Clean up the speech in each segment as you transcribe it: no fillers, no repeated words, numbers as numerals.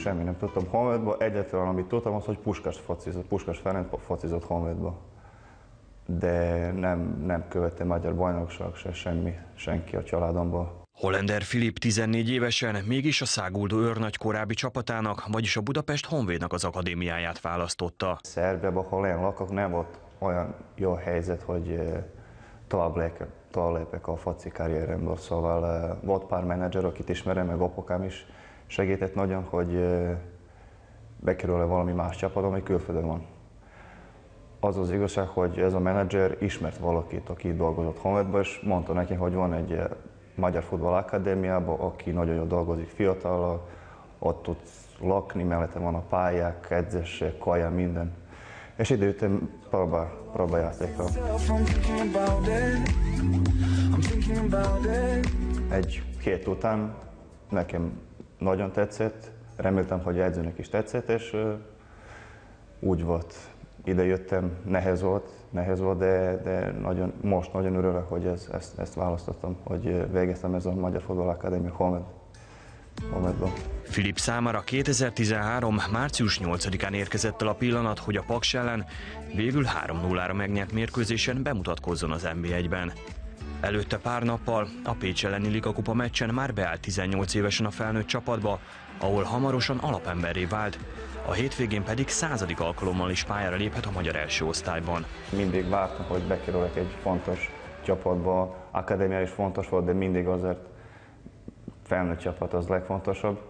semmi nem tudtam Honvédban. Egyetlen, amit tudtam, az, hogy Puskás Ferenc focizott Honvédban. De nem követte magyar bajnokság se senki a családomból. Hollander Filip 14 évesen mégis a száguldó őrnagy korábbi csapatának, vagyis a Budapest Honvédnak az akadémiáját választotta. Szerbiában, ahol én lakok, nem volt olyan jó helyzet, hogy tovább lépek a foci karrieremből. Szóval volt pár menedzser, akit ismerem, meg apukám is segített nagyon, hogy bekerül-e valami más csapat, ami külföldön van. Az az igazság, hogy ez a menedzser ismert valakit, aki dolgozott Honvédban, és mondta neki, hogy van egy Magyar Futball Akadémiában, aki nagyon jól dolgozik fiatal, ott tudsz lakni, mellette van a pályák, edzések, kaja, minden. És idő után próbajátékra. Egy hét után nekem nagyon tetszett, reméltem, hogy edzőnek is tetszett, és úgy volt. Ide jöttem, nehéz volt, de most nagyon örülök, hogy ezt választottam, hogy végeztem ez a Magyar Futball Akadémia Honvédban. Filip számára 2013. március 8-án érkezett el a pillanat, hogy a Paks ellen végül 3-0-ra megnyert mérkőzésen bemutatkozzon az NB1-ben. Előtte pár nappal a Pécs elleni ligakupa meccsen már beállt 18 évesen a felnőtt csapatba, ahol hamarosan alapemberré vált, a hétvégén pedig 100. alkalommal is pályára léphet a magyar első osztályban. Mindig vártam, hogy bekerülök egy fontos csapatba, akadémia is fontos volt, de mindig azért felnőtt csapat az legfontosabb,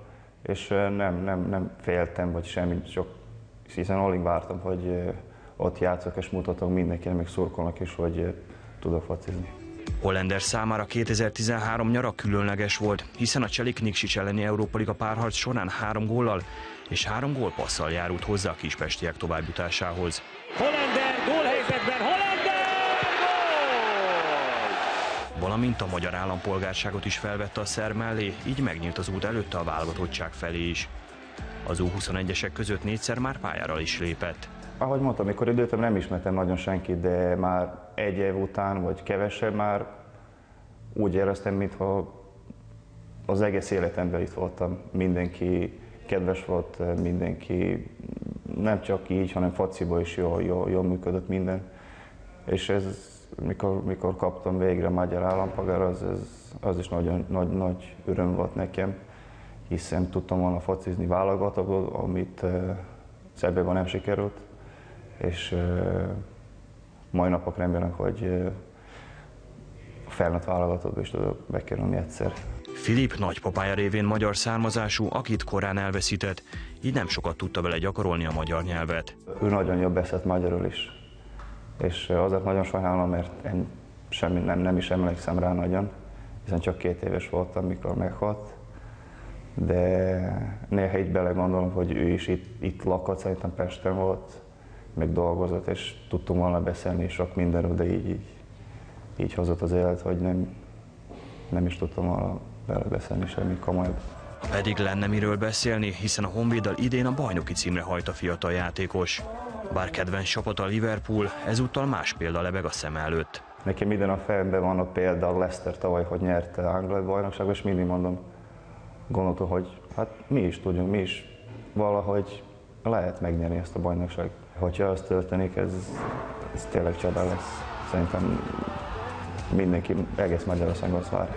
és nem féltem, vagy semmit, hiszen alig vártam, hogy ott játszok és mutatok mindenkinek, még szurkolnak is, hogy tudok focizni. Hollander számára 2013 nyara különleges volt, hiszen a Cselik Nikšić elleni Európa Liga párharc során 3 góllal és 3 gólpasszal járult hozzá a kispestiek továbbjutásához. Hollander gólhelyzetben, Hollander gól! Valamint a magyar állampolgárságot is felvette a szerb mellé, így megnyílt az út előtte a válogatottság felé is. Az U21-esek között 4-szer már pályára is lépett. Ahogy mondtam, amikor időtem nem ismertem nagyon senkit, de már egy év után, vagy kevesebb már úgy éreztem, mintha az egész életemben itt voltam. Mindenki kedves volt, mindenki nem csak így, hanem fociban is jól működött minden. És ez, mikor kaptam végre a magyar állampolgár, az is nagy öröm volt nekem, hiszen tudtam volna focizni válogatottból, amit Szerbiában nem sikerült. És mai napok remélem, hogy a felnőtt válogatottba is tudok bekerülni egyszer. Filip nagypapája révén magyar származású, akit korán elveszített, így nem sokat tudta vele gyakorolni a magyar nyelvet. Ő nagyon jól beszélt magyarul is, és azért nagyon sajnálom, mert én nem is emlékszem rá nagyon, hiszen csak 2 éves voltam, mikor meghalt. De néha így belegondolom, hogy ő is itt lakott, szerintem Pesten volt, meg dolgozott, és tudtunk volna beszélni sok mindenről, de így hozott az élet, hogy nem is tudtam volna vele beszélni semmi komolyabb. Pedig lenne miről beszélni, hiszen a Honvéddal idén a bajnoki címre hajt a fiatal játékos. Bár kedvenc csapata a Liverpool, ezúttal más példa lebeg a szem előtt. Nekem minden a fejemben van a példa, a Leicester tavaly, hogy nyerte Angliai bajnokságot, és mindig gondoltam, hogy hát mi is tudjunk, mi is valahogy lehet megnyerni ezt a bajnokságot. Hogyha az történik, ez tényleg csoda lesz. Szerintem mindenki egész Magyarországon azt vár.